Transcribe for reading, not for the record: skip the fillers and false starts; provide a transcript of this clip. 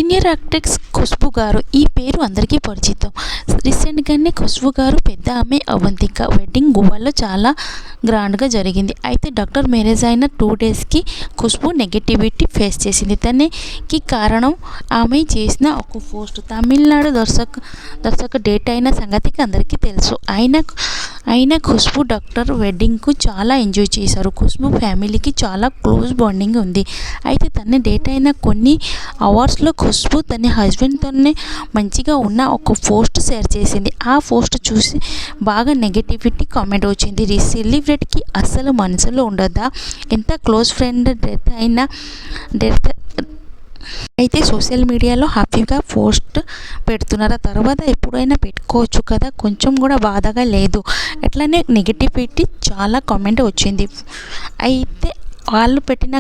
Senior actress Khushbu గారు ఈ పేరు అందరికీ పరిచితం. రీసెంట్గానే ఖుష్బూ గారు పెద్ద ఆమె అవంతిక వెడ్డింగ్ గోవాలో చాలా గ్రాండ్గా జరిగింది. అయితే డాక్టర్ మ్యారేజ్ అయిన 2 డేస్కి ఖుష్బూ నెగటివిటీ ఫేస్ చేసింది. దానికి కారణం ఆమె చేసిన ఒక పోస్ట్. తమిళనాడు దర్శక డేట్ అయిన సంగతికి అందరికీ తెలుసు. అయినా ఖుష్బూ డాక్టర్ వెడ్డింగ్కు చాలా ఎంజాయ్ చేశారు. ఖుష్బూ ఫ్యామిలీకి చాలా క్లోజ్ బాండింగ్ ఉంది. అయితే తన డేట్ అయిన కొన్ని అవర్స్లో ఖుష్బూ తన హస్బెండ్తోనే మంచిగా ఉన్న ఒక పోస్ట్ షేర్ చేసింది. ఆ పోస్ట్ చూసి బాగా నెగటివిటీ కామెంట్ వచ్చింది. సెలబ్రిటీకి అస్సలు మనసులో ఉండదా, ఎంత క్లోజ్ ఫ్రెండ్ డెత్ అయితే సోషల్ మీడియాలో హ్యాపీగా పోస్ట్ పెడుతున్నారు. తర్వాత ఎప్పుడైనా పెట్టుకోవచ్చు కదా, కొంచెం కూడా బాధగా లేదు. అట్లనే నెగటివిటీ చాలా కామెంట్ వచ్చింది. అయితే వాళ్ళు పెట్టిన